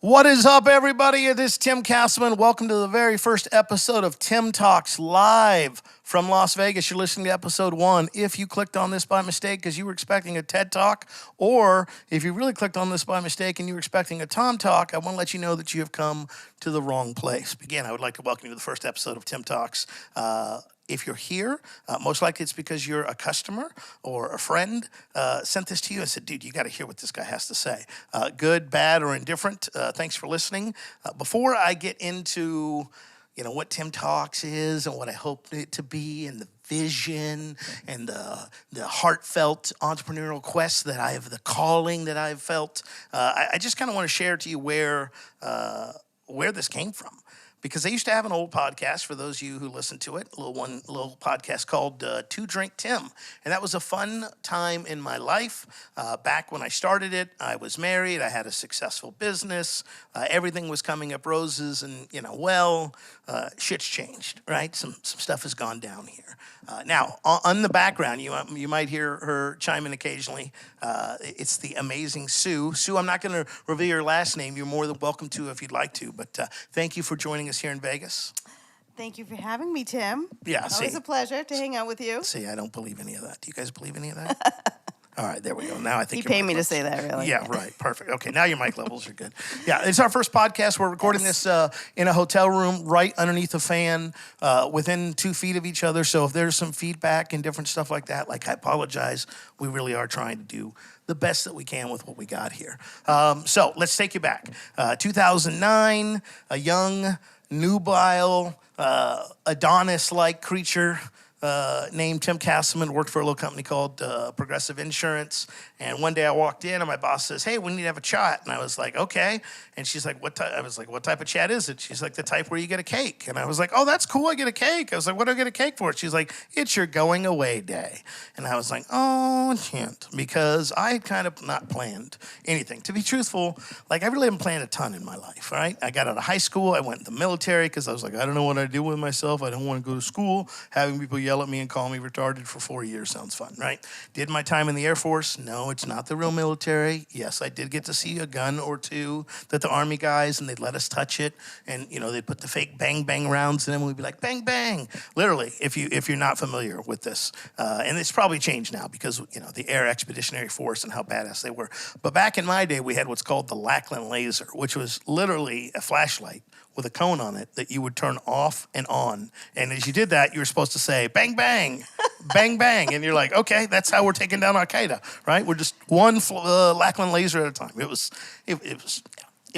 What is up, everybody? It is Tim Castleman. Welcome to the very first episode of Tim Talks live from Las Vegas. You're listening to episode 1. If you clicked on this by mistake because you were expecting a TED Talk, or if you really clicked on this by mistake and you were expecting a Tom Talk, I want to let you know that you have come to the wrong place. Again, I would like to welcome you to the first episode of Tim Talks. If you're here, most likely it's because you're a customer or a friend sent this to you and said, dude, you got to hear what this guy has to say. Good, bad, or indifferent, thanks for listening. Before I get into what Tim Talks is and what I hope it to be and the vision and the heartfelt entrepreneurial quest that I have, the calling that I've felt, I just kind of want to share to you where this came from. Because I used to have an old podcast, for those of you who listen to it, a little podcast called Two Drink Tim. And that was a fun time in my life. Back when I started it, I was married, I had a successful business, everything was coming up roses, and shit's changed, right? Some stuff has gone down here. Now, on the background, you might hear her chime in occasionally. It's the amazing Sue. Sue, I'm not going to reveal your last name. You're more than welcome to if you'd like to. But thank you for joining us here in Vegas. Thank you for having me, Tim. Yeah, always a pleasure to hang out with you. See, I don't believe any of that. Do you guys believe any of that? All right, there we go. Now I think you pay me to say that, really. Yeah, right. Perfect. Okay, now your mic levels are good. Yeah, it's our first podcast. We're recording this in a hotel room right underneath a fan, within 2 feet of each other. So if there's some feedback and different stuff like that, I apologize. We really are trying to do the best that we can with what we got here. So let's take you back. 2009, a young, nubile, Adonis-like creature named Tim Castleman, worked for a little company called Progressive Insurance. And one day I walked in and my boss says, hey, we need to have a chat. And I was like, okay. And she's like, what type? I was like, what type of chat is it? She's like, the type where you get a cake. And I was like, oh, that's cool. I get a cake. I was like, what do I get a cake for? She's like, it's your going away day. And I was like, oh, shit. Because I had kind of not planned anything. To be truthful, I really haven't planned a ton in my life, right? I got out of high school. I went in the military because I was like, I don't know what I do with myself. I don't want to go to school. Having people yell at me and call me retarded for 4 years sounds fun, right? Did my time in the Air Force. No, it's not the real military. Yes, I did get to see a gun or two that the Army guys, and they'd let us touch it, and they'd put the fake bang bang rounds in them, and we'd be like bang bang. Literally, if you're not familiar with this, and it's probably changed now because the Air Expeditionary Force and how badass they were. But back in my day, we had what's called the Lackland laser, which was literally a flashlight with a cone on it that you would turn off and on. And as you did that, you were supposed to say, bang, bang, bang, bang. And you're like, okay, that's how we're taking down Al-Qaeda, right? We're just one Lackland laser at a time. It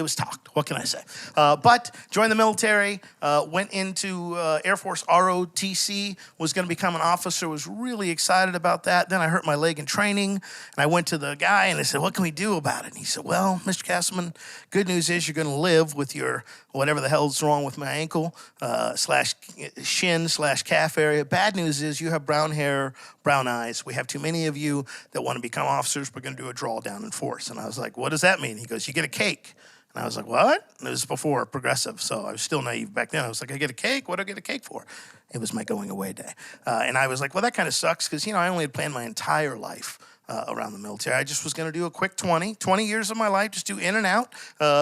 was talked. What can I say? But joined the military, went into Air Force ROTC, was going to become an officer, was really excited about that. Then I hurt my leg in training, and I went to the guy, and I said, what can we do about it? And he said, well, Mr. Castleman, good news is you're going to live with your whatever the hell's wrong with my ankle, /shin/calf area. Bad news is you have brown hair, brown eyes. We have too many of you that want to become officers. We're going to do a drawdown in force. And I was like, what does that mean? He goes, you get a cake. And I was like, what? And it was before Progressive, so I was still naive back then. I was like, I get a cake? What do I get a cake for? It was my going away day. And I was like, well, that kind of sucks because, I only had planned my entire life around the military. I just was going to do a quick 20 years of my life, just do in and out,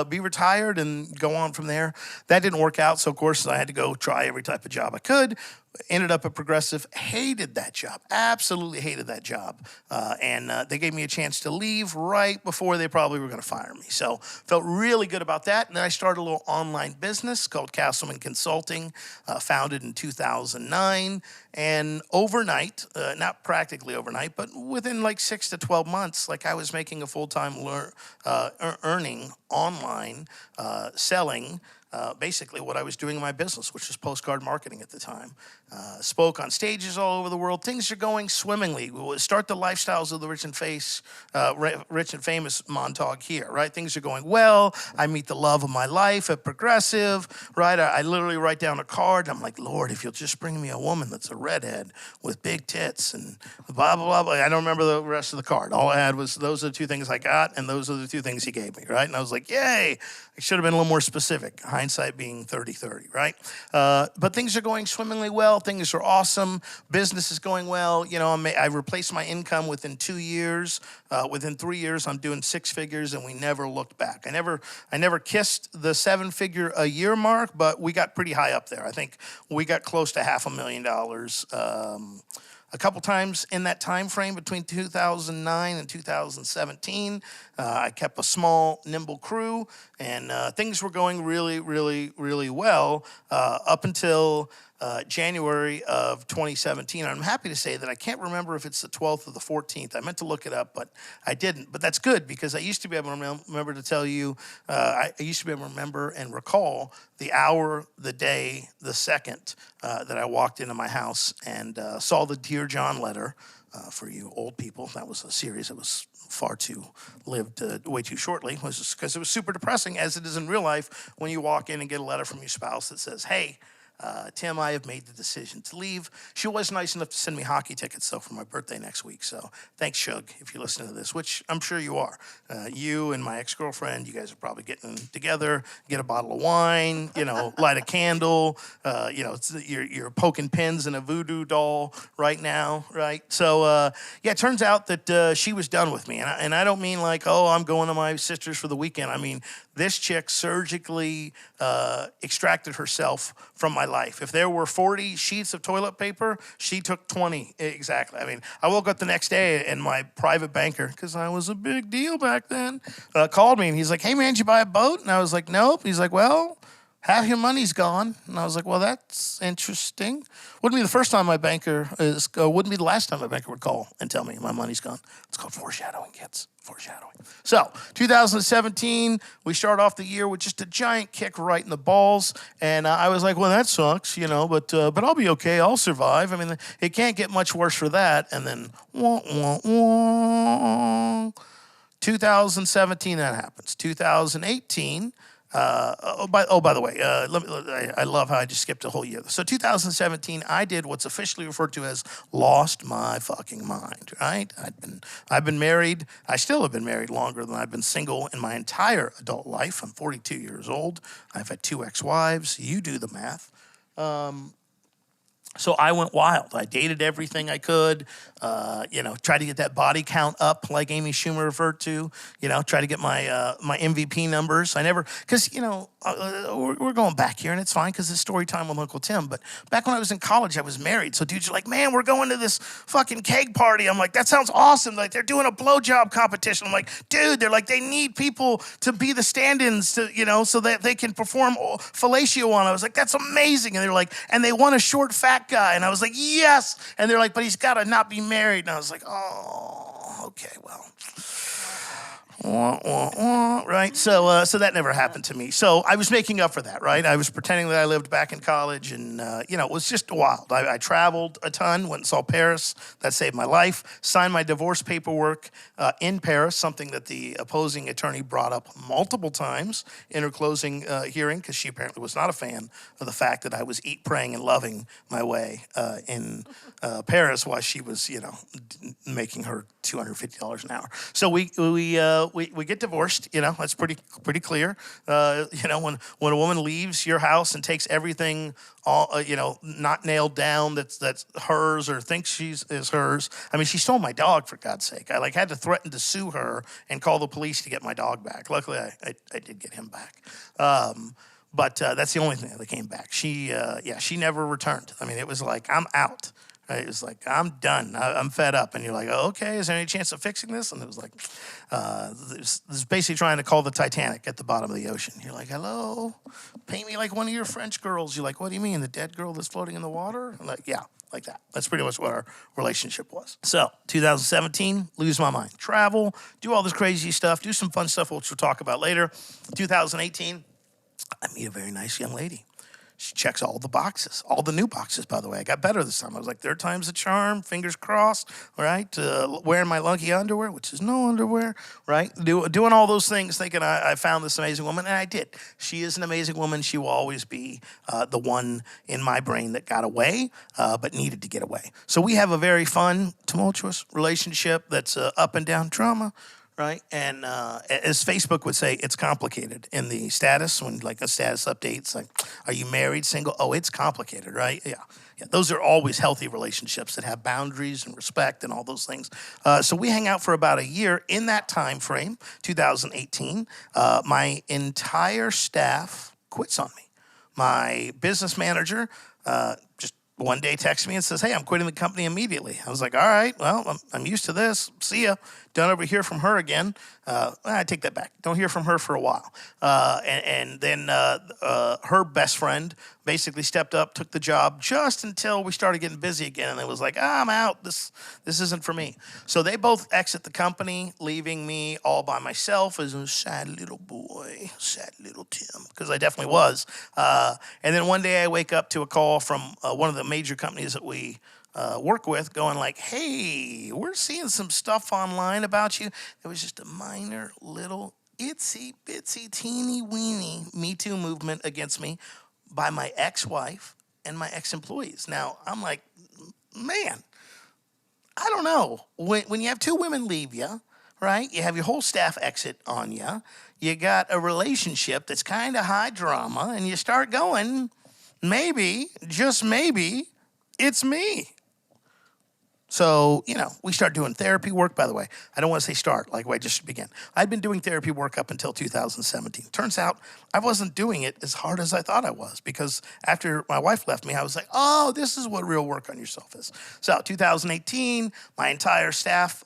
be retired and go on from there. That didn't work out, so of course I had to go try every type of job I could. Ended up at Progressive, hated that job, absolutely hated that job. And they gave me a chance to leave right before they probably were going to fire me. So felt really good about that. And then I started a little online business called Castleman Consulting, founded in 2009. And overnight, not practically overnight, but within 6 to 12 months, I was making a full-time earning online, selling basically what I was doing in my business, which was postcard marketing at the time. Spoke on stages all over the world. Things are going swimmingly. We'll start the lifestyles of the rich and famous Montauk here, right? Things are going well. I meet the love of my life at Progressive, right? I literally write down a card. I'm like, Lord, if you'll just bring me a woman that's a redhead with big tits and blah, blah, blah, blah. I don't remember the rest of the card. All I had was those are the 2 things I got, and those are the 2 things he gave me, right? And I was like, yay. I should have been a little more specific. hindsight being 30/30, right? But things are going swimmingly well. Things are awesome. Business is going well. You know, I replaced my income within 2 years. Within 3 years, I'm doing six figures, and we never looked back. I never kissed the seven-figure a year mark, but we got pretty high up there. I think we got close to $500,000. A couple times in that time frame between 2009 and 2017. I kept a small, nimble crew, and things were going really, really, really well up until January of 2017. I'm happy to say that I can't remember if it's the 12th or the 14th. I meant to look it up, but I didn't. But that's good, because I used to be able to remember to tell you, I used to be able to remember and recall the hour, the day, the second that I walked into my house and saw the Dear John letter. For you old people, that was a series that was lived way too shortly, because it was super depressing, as it is in real life when you walk in and get a letter from your spouse that says, hey, Tim, I have made the decision to leave. She was nice enough to send me hockey tickets, though, for my birthday next week. So thanks, Shug, if you're listening to this, which I'm sure you are. You and my ex-girlfriend, you guys are probably getting together, get a bottle of wine, light a candle. You're poking pins in a voodoo doll right now, right? So, it turns out that she was done with me. And I don't mean like, oh, I'm going to my sister's for the weekend. I mean, this chick surgically extracted herself from my life. If there were 40 sheets of toilet paper, she took 20 exactly. I mean, I woke up the next day and my private banker, because I was a big deal back then, called me and he's like, hey man, did you buy a boat? And I was like, nope. He's like, well, half your money's gone. And I was like, well, that's interesting. Wouldn't be the first time my banker wouldn't be the last time my banker would call and tell me my money's gone. It's called foreshadowing, kids. Foreshadowing. So, 2017, we start off the year with just a giant kick right in the balls, and I was like, well, that sucks, but I'll be okay. I'll survive. I mean, it can't get much worse for that. And then, 2017, that happens. 2018. By the way, I love how I just skipped a whole year. So 2017, I did what's officially referred to as lost my fucking mind, right? I've been married. I still have been married longer than I've been single in my entire adult life. I'm 42 years old. I've had 2 ex-wives. You do the math. So I went wild. I dated everything I could, tried to get that body count up like Amy Schumer referred to, try to get my my MVP numbers. I never, because, we're going back here and it's fine because it's story time with Uncle Tim. But back when I was in college, I was married. So dudes are like, man, we're going to this fucking keg party. I'm like, that sounds awesome. Like they're doing a blowjob competition. I'm like, dude, they're like, they need people to be the stand-ins to, so that they can perform fellatio on. I was like, that's amazing. And they're like, and they want a short, fat guy. And I was like, yes. And they're like, but he's got to not be married. And I was like, oh, okay, well. Right? So that never happened to me. So I was making up for that, right? I was pretending that I lived back in college and, it was just wild. I traveled a ton, went and saw Paris. That saved my life. Signed my divorce paperwork in Paris, something that the opposing attorney brought up multiple times in her closing hearing, because she apparently was not a fan of the fact that I was eat, praying, and loving my way in Paris while she was, making her $250 an hour. So we get divorced. That's pretty clear. When a woman leaves your house and takes everything, all not nailed down, that's hers or thinks is hers. I mean, she stole my dog, for God's sake. I had to threaten to sue her and call the police to get my dog back. Luckily, I did get him back. But that's the only thing that came back. She never returned. I mean, it was like, I'm out. Right? It was like, I'm done. I'm fed up. And you're like, oh, okay, is there any chance of fixing this? And it was like, this is basically trying to call the Titanic at the bottom of the ocean. You're like, hello? Paint me like one of your French girls. You're like, what do you mean, the dead girl that's floating in the water? I'm like, yeah, like that. That's pretty much what our relationship was. So, 2017, lose my mind. Travel, do all this crazy stuff, do some fun stuff, which we'll talk about later. 2018, I meet a very nice young lady. She checks all the boxes, all the new boxes, by the way. I got better this time. I was like, third time's the charm, fingers crossed, right? Wearing my lucky underwear, which is no underwear, right? Doing all those things, thinking I found this amazing woman, and I did. She is an amazing woman. She will always be the one in my brain that got away, but needed to get away. So we have a very fun, tumultuous relationship that's up and down drama. right? And as Facebook would say, it's complicated in the status when like a status update. It's like, are you married, single? Oh, it's complicated, right? Yeah. Yeah, those are always healthy relationships that have boundaries and respect and all those things. So we hang out for about a year. In that time frame, 2018, my entire staff quits on me. My business manager just one day texts me and says, hey, I'm quitting the company immediately. I was like, all right, well, I'm used to this. See ya. Don't ever hear from her again. I take that back. Don't hear from her for a while. And then her best friend basically stepped up, took the job just until we started getting busy again. And it was like, I'm out. This isn't for me. So they both exit the company, leaving me all by myself as a sad little boy, sad little Tim, because I definitely was. And then one day I wake up to a call from one of the major companies that we work with going like, hey, we're seeing some stuff online about you. It was just a minor little itsy bitsy teeny weeny Me Too movement against me by my ex-wife and my ex-employees. Now, I'm like, man, I don't know. When you have two women leave you, right? You have your whole staff exit on you. You got a relationship that's kind of high drama, and you start going, maybe, just maybe, it's me. So, we start doing therapy work. By the way, I don't want to say start, like I just began. I'd been doing therapy work up until 2017. Turns out I wasn't doing it as hard as I thought I was, because after my wife left me, I was like, oh, this is what real work on yourself is. So 2018, my entire staff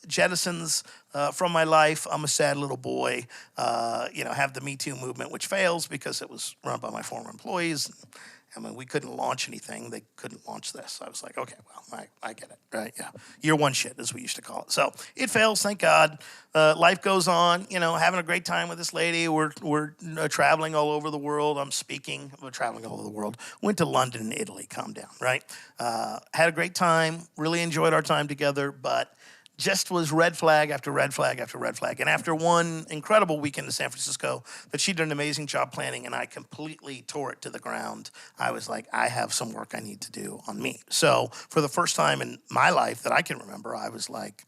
jettisons from my life. I'm a sad little boy. Have the Me Too movement, which fails because it was run by my former employees. I mean, we couldn't launch anything. They couldn't launch this. I was like, okay, well, I get it, right? Yeah. Year one shit, as we used to call it. So it fails, thank God. Life goes on, having a great time with this lady. We're traveling all over the world. We're traveling all over the world. Went to London and Italy, calm down, right? Had a great time, really enjoyed our time together, but just was red flag after red flag after red flag. And after one incredible weekend in San Francisco that she did an amazing job planning and I completely tore it to the ground, I was like, I have some work I need to do on me. So for the first time in my life that I can remember, I was like,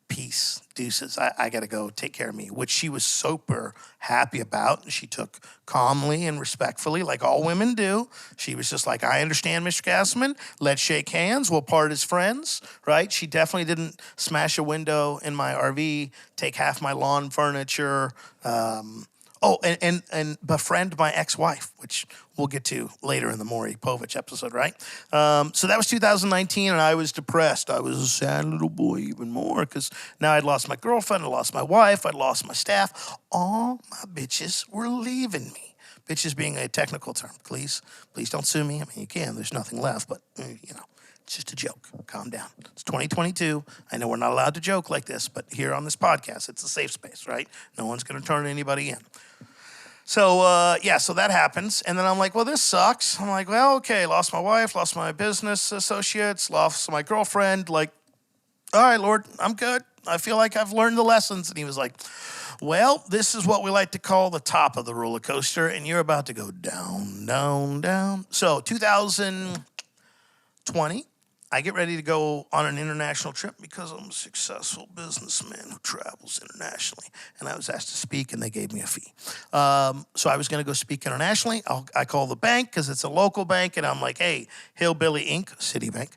peace, deuces, I got to go take care of me, which she was super happy about. She took calmly and respectfully, like all women do. She was just like, I understand, Mr. Castleman. Let's shake hands. We'll part as friends, right? She definitely didn't smash a window in my RV, take half my lawn furniture, and befriend my ex-wife, which we'll get to later in the Maury Povich episode, right? So that was 2019, and I was depressed. I was a sad little boy even more, because now I'd lost my girlfriend, I lost my wife, I'd lost my staff. All my bitches were leaving me. Bitches being a technical term. Please don't sue me. I mean, you can. There's nothing left, but, it's just a joke. Calm down. It's 2022. I know we're not allowed to joke like this, but here on this podcast, it's a safe space, right? No one's going to turn anybody in. So, so that happens. And then I'm like, well, this sucks. I'm like, well, okay, lost my wife, lost my business associates, lost my girlfriend. Like, all right, Lord, I'm good. I feel like I've learned the lessons. And he was like, well, this is what we like to call the top of the roller coaster, and you're about to go down, down, down. So 2020, I get ready to go on an international trip because I'm a successful businessman who travels internationally. And I was asked to speak, and they gave me a fee. So I was going to go speak internationally. I call the bank because it's a local bank, and I'm like, hey, Hillbilly Inc., Citibank,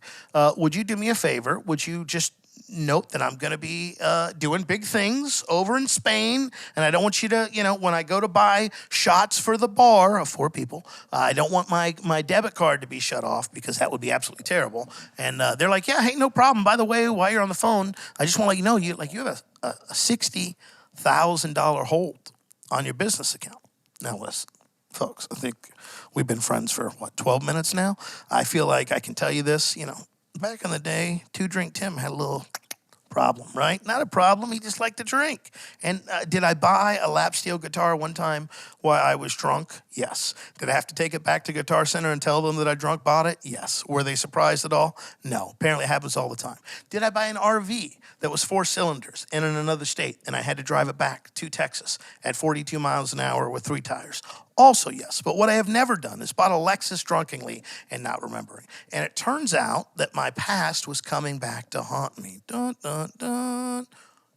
would you do me a favor? Would you just note that I'm going to be doing big things over in Spain, and I don't want you to, when I go to buy shots for the bar of 4 people, I don't want my debit card to be shut off because that would be absolutely terrible. And they're like, yeah, hey, no problem. By the way, while you're on the phone, I just want to let you know you have a $60,000 hold on your business account. Now listen, folks, I think we've been friends for 12 minutes now. I feel like I can tell you this, back in the day, 2 Drink Tim had a little problem, right? Not a problem. He just liked to drink. And did I buy a lap steel guitar one time while I was drunk? Yes. Did I have to take it back to Guitar Center and tell them that I drunk bought it? Yes. Were they surprised at all? No. Apparently it happens all the time. Did I buy an RV that was 4 cylinders and in another state, and I had to drive it back to Texas at 42 miles an hour with 3 tires? Also, yes. But what I have never done is bought a Lexus drunkenly and not remembering. And it turns out that my past was coming back to haunt me. Dun, dun, dun.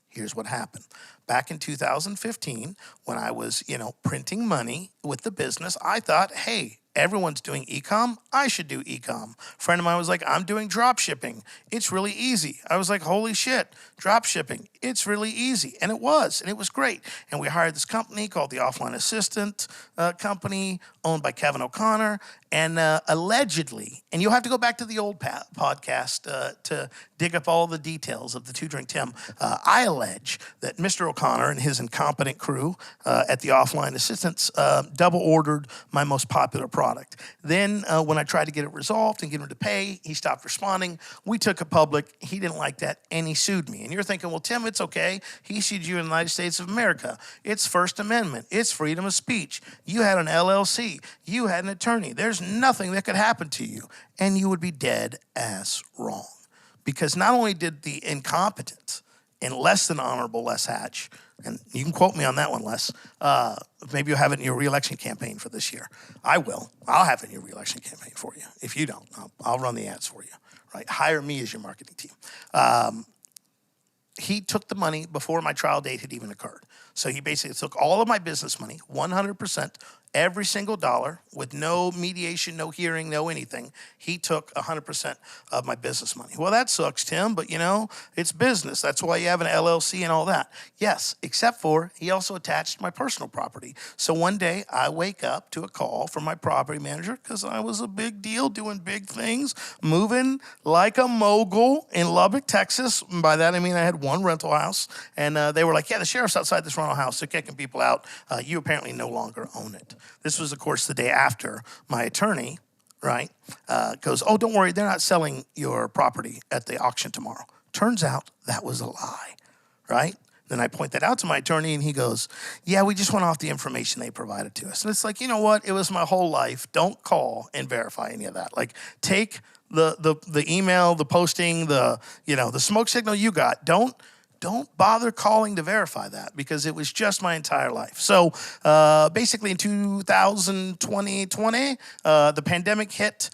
Here's what happened. Back in 2015, when I was, printing money with the business, I thought, hey, everyone's doing e-com. I should do e-com. A friend of mine was like, I'm doing drop shipping. It's really easy. I was like, holy shit, drop shipping. It's really easy. And it was great. And we hired this company called the Offline Assistant Company, owned by Kevin O'Connor. And allegedly, and you'll have to go back to the old podcast to dig up all the details of the Two Drink Tim. I allege that Mr. O'Connor and his incompetent crew at the Offline Assistants double ordered my most popular product. Then when I tried to get it resolved and get him to pay, he stopped responding. We took it public. He didn't like that, and he sued me. And you're thinking, well, Tim, it's okay. He sued you in the United States of America. It's First Amendment. It's freedom of speech. You had an LLC. You had an attorney. There's nothing that could happen to you, and you would be dead ass wrong. Because not only did the incompetent and less than honorable Les Hatch, and you can quote me on that one, Les, maybe you'll have it in your reelection campaign for this year. I will. I'll have it in your reelection campaign for you. If you don't, I'll run the ads for you. Right? Hire me as your marketing team. He took the money before my trial date had even occurred. So he basically took all of my business money, 100%, every single dollar, with no mediation, no hearing, no anything. He took 100% of my business money. Well, that sucks, Tim, but it's business. That's why you have an LLC and all that. Yes, except for he also attached my personal property. So one day I wake up to a call from my property manager because I was a big deal, doing big things, moving like a mogul in Lubbock, Texas. And by that, I mean I had one rental house. And they were like, yeah, the sheriff's outside this rental house. They're kicking people out. You apparently no longer own it. This was, of course, the day after my attorney, right, goes, oh, don't worry, they're not selling your property at the auction tomorrow. Turns out that was a lie, right? Then I point that out to my attorney, and he goes, yeah, we just went off the information they provided to us. And it's like, you know what? It was my whole life. Don't call and verify any of that. Like, take the email, the posting, the smoke signal you got. Don't bother calling to verify that because it was just my entire life. So basically in 2020, the pandemic hit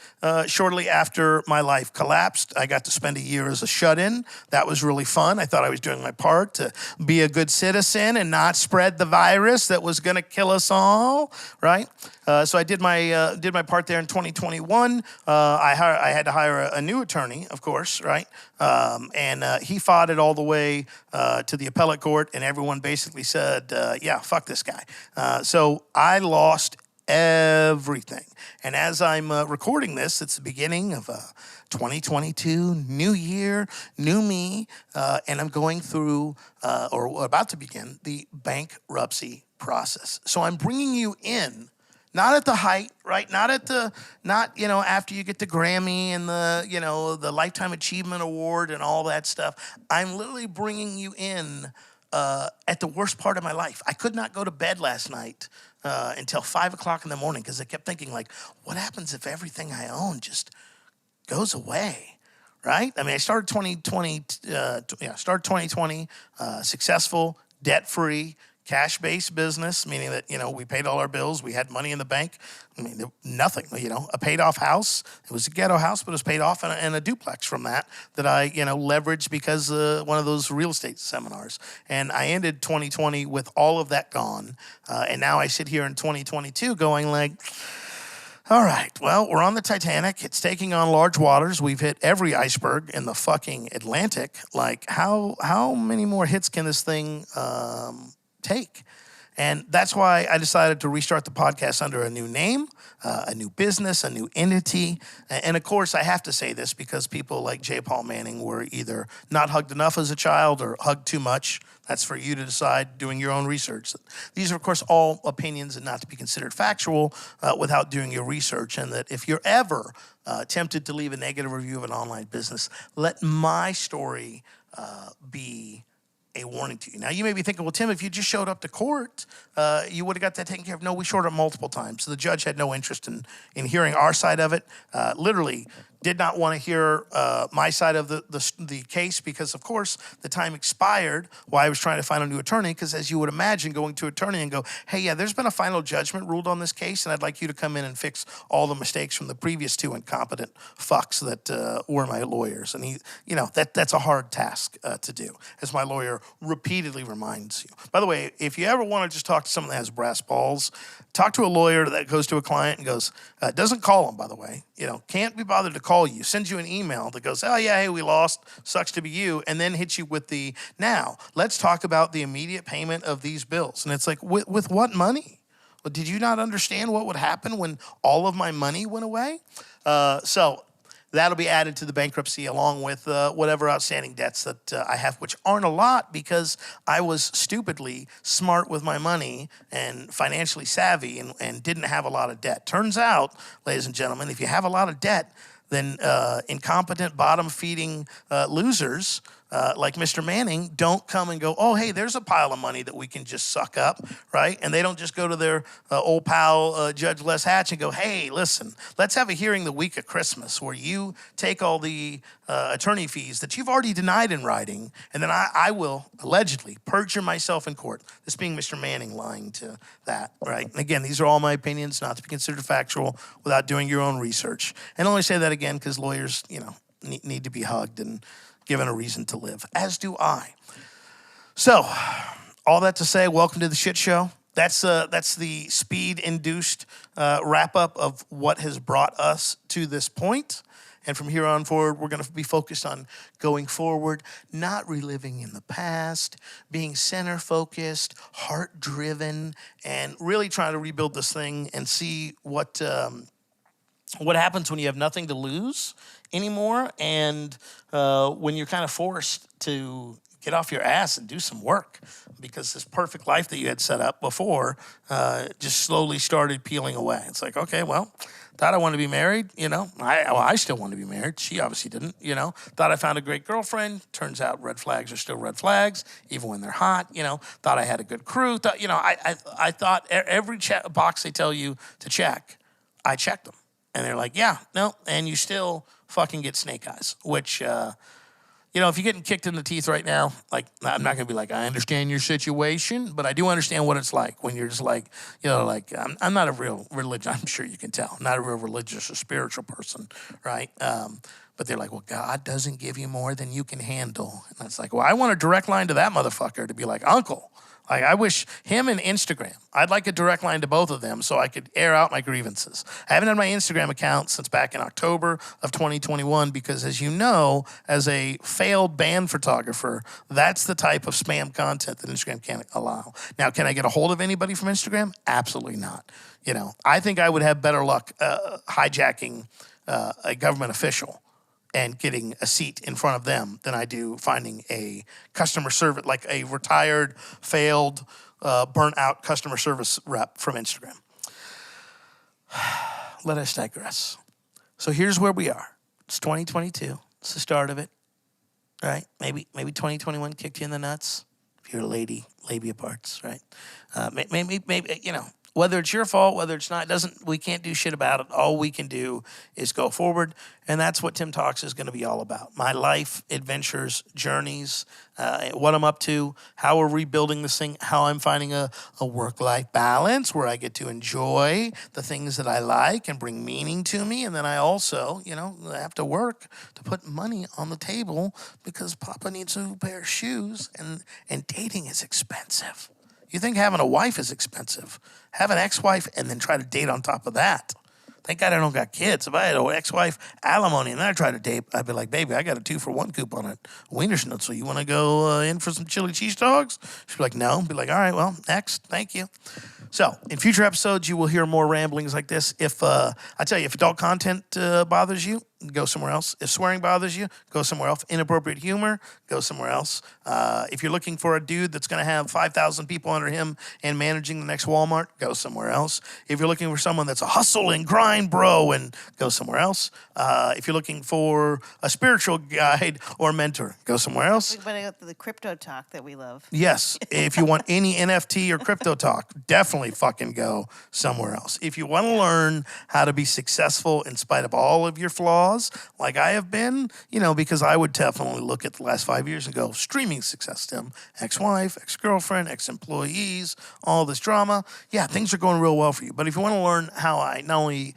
shortly after my life collapsed. I got to spend a year as a shut-in. That was really fun. I thought I was doing my part to be a good citizen and not spread the virus that was going to kill us all, right? So I did my part there in 2021. I had to hire a new attorney, of course, right? And he fought it all the way to the appellate court, and everyone basically said, yeah, fuck this guy. So I lost everything. And as I'm recording this, it's the beginning of 2022, new year, new me, and I'm going through, or about to begin, the bankruptcy process. So I'm bringing you in, not at the height, right? Not after you get the Grammy and the Lifetime Achievement Award and all that stuff. I'm literally bringing you in at the worst part of my life. I could not go to bed last night until 5 o'clock in the morning because I kept thinking, like, what happens if everything I own just goes away, right? I mean, I started 2020 successful, debt-free, cash-based business, meaning that, we paid all our bills. We had money in the bank. I mean, nothing, a paid-off house. It was a ghetto house, but it was paid off in a duplex from that I, leveraged because one of those real estate seminars. And I ended 2020 with all of that gone. And now I sit here in 2022 going like, all right, well, we're on the Titanic. It's taking on large waters. We've hit every iceberg in the fucking Atlantic. Like, how many more hits can this thing take? And that's why I decided to restart the podcast under a new name, a new business, a new entity. And of course, I have to say this because people like J. Paul Manning were either not hugged enough as a child or hugged too much. That's for you to decide doing your own research. These are, of course, all opinions and not to be considered factual without doing your research. And that if you're ever tempted to leave a negative review of an online business, let my story be a warning to you. Now, you may be thinking, well, Tim, if you just showed up to court, you would have got that taken care of. No, we showed up multiple times. So the judge had no interest in hearing our side of it. Literally, did not want to hear my side of the case because, of course, the time expired while I was trying to find a new attorney. Because as you would imagine, going to an attorney and go, hey, yeah, there's been a final judgment ruled on this case, and I'd like you to come in and fix all the mistakes from the previous two incompetent fucks that were my lawyers. And that's a hard task to do, as my lawyer repeatedly reminds you. By the way, if you ever want to just talk to someone that has brass balls, talk to a lawyer that goes to a client and goes, doesn't call them, by the way, can't be bothered to call you, sends you an email that goes, oh yeah, hey, we lost, sucks to be you, and then hits you with now, let's talk about the immediate payment of these bills. And it's like, with what money? Well, did you not understand what would happen when all of my money went away? So that'll be added to the bankruptcy along with whatever outstanding debts that I have, which aren't a lot because I was stupidly smart with my money and financially savvy and didn't have a lot of debt. Turns out, ladies and gentlemen, if you have a lot of debt, then incompetent, bottom-feeding losers like Mr. Manning don't come and go, oh, hey, there's a pile of money that we can just suck up, right? And they don't just go to their old pal, Judge Les Hatch, and go, hey, listen, let's have a hearing the week of Christmas where you take all the attorney fees that you've already denied in writing, and then I will allegedly perjure myself in court. This being Mr. Manning lying to that, right? And again, these are all my opinions, not to be considered factual without doing your own research. And I only say that again because lawyers, need to be hugged and given a reason to live, as do I. So, all that to say, welcome to the shit show. That's the speed-induced wrap-up of what has brought us to this point. And from here on forward, we're going to be focused on going forward, not reliving in the past, being center-focused, heart-driven, and really trying to rebuild this thing and see what happens when you have nothing to lose anymore, and when you're kind of forced to get off your ass and do some work because this perfect life that you had set up before just slowly started peeling away. It's like, okay, well, thought I wanted to be married, I still want to be married. She obviously didn't, Thought I found a great girlfriend. Turns out red flags are still red flags, even when they're hot, Thought I had a good crew. Thought, I thought every box they tell you to check, I checked them. And they're like, yeah, no, and you still fucking get snake eyes, which, if you're getting kicked in the teeth right now, like, I'm not going to be like, I understand your situation, but I do understand what it's like when you're just like, I'm not a real religious, I'm sure you can tell, not a real religious or spiritual person, right? But they're like, well, God doesn't give you more than you can handle. And it's like, well, I want a direct line to that motherfucker to be like, uncle. Like, I wish him and Instagram, I'd like a direct line to both of them so I could air out my grievances. I haven't had my Instagram account since back in October of 2021 because, as you know, as a failed band photographer, that's the type of spam content that Instagram can't allow. Now, can I get a hold of anybody from Instagram? Absolutely not. I think I would have better luck hijacking a government official and getting a seat in front of them than I do finding a customer service, like a retired, failed, burnt out customer service rep from Instagram. Let us digress. So here's where we are. It's 2022. It's the start of it, right? Maybe 2021 kicked you in the nuts. If you're a lady, labia parts, right? Maybe, whether it's your fault, whether it's not, we can't do shit about it. All we can do is go forward. And that's what Tim Talks is going to be all about. My life, adventures, journeys, what I'm up to, how we're rebuilding this thing, how I'm finding a work-life balance where I get to enjoy the things that I like and bring meaning to me. And then I also, have to work to put money on the table because Papa needs a new pair of shoes and dating is expensive. You think having a wife is expensive. Have an ex-wife and then try to date on top of that. Thank God I don't got kids. If I had an ex-wife, alimony, and then I tried to date, I'd be like, baby, I got a 2-for-1 coupon at Wiener Schnitzel. You want to go in for some chili cheese dogs? She'd be like, no. I'd be like, all right, well, next. Thank you. So in future episodes, you will hear more ramblings like this. If I tell you, if adult content bothers you, go somewhere else. If swearing bothers you, go somewhere else. Inappropriate humor, go somewhere else. If you're looking for a dude that's going to have 5,000 people under him and managing the next Walmart, go somewhere else. If you're looking for someone that's a hustle and grind bro, and go somewhere else. If you're looking for a spiritual guide or mentor, go somewhere else. We better go to the crypto talk that we love. Yes. If you want any NFT or crypto talk, definitely fucking go somewhere else. If you want to learn how to be successful in spite of all of your flaws, cause like I have been, because I would definitely look at the last 5 years and go, streaming success, Tim, ex-wife, ex-girlfriend, ex-employees, all this drama. Yeah, things are going real well for you. But if you want to learn how I not only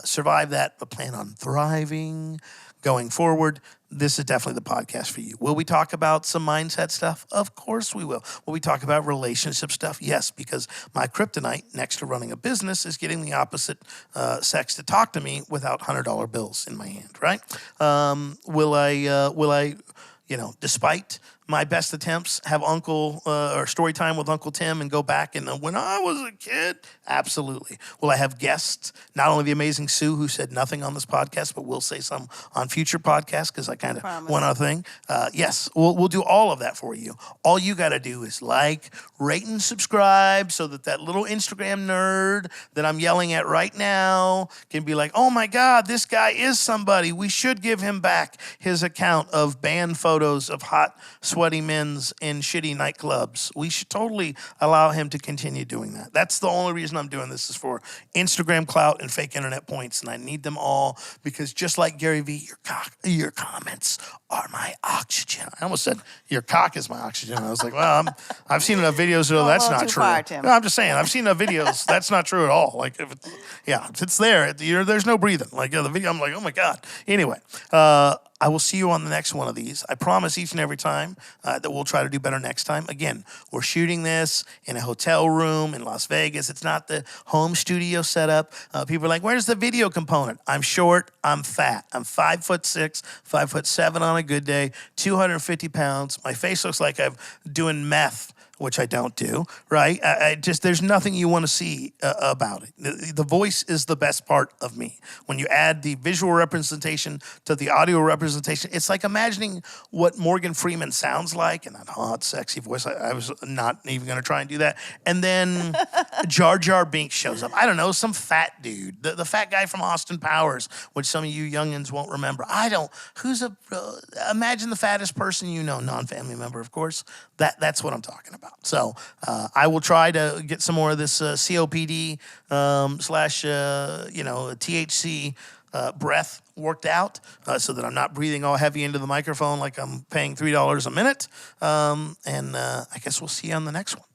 survive that, but plan on thriving going forward, this is definitely the podcast for you. Will we talk about some mindset stuff? Of course we will. Will we talk about relationship stuff? Yes, because my kryptonite next to running a business is getting the opposite sex to talk to me without $100 bills in my hand, right? Will I, despite my best attempts, have Uncle or story time with Uncle Tim and go back and when I was a kid? Absolutely. Will I have guests? Not only the amazing Sue, who said nothing on this podcast, but will say some on future podcasts because I kind of went on a thing. Yes, we'll do all of that for you. All you got to do is like, rate, and subscribe so that little Instagram nerd that I'm yelling at right now can be like, oh my God, this guy is somebody. We should give him back his account of banned photos of hot, sweaty men's in shitty nightclubs. We should totally allow him to continue doing that. That's the only reason I'm doing this, is for Instagram clout and fake internet points, and I need them all because just like Gary Vee, your comments are my oxygen. I almost said your cock is my oxygen. I was like, well, I've seen enough videos that that's not true. Far, Tim. No, I'm just saying, I've seen enough videos. That's not true at all. Like, if it's there, there's no breathing. Like the video, I'm like, oh my God. Anyway, I will see you on the next one of these. I promise each and every time that we'll try to do better next time. Again, we're shooting this in a hotel room in Las Vegas. It's not the home studio setup. People are like, where's the video component? I'm short. I'm fat. I'm 5'6", 5'7" on a good day, 250 pounds. My face looks like I'm doing meth, which I don't do, right? There's nothing you want to see about it. The voice is the best part of me. When you add the visual representation to the audio representation, it's like imagining what Morgan Freeman sounds like in that hot, sexy voice. I was not even going to try and do that. And then Jar Jar Binks shows up. I don't know, some fat dude. The fat guy from Austin Powers, which some of you youngins won't remember. Imagine the fattest person you know, non-family member, of course. That's what I'm talking about. So I will try to get some more of this COPD slash THC breath worked out so that I'm not breathing all heavy into the microphone like I'm paying $3 a minute. And I guess we'll see you on the next one.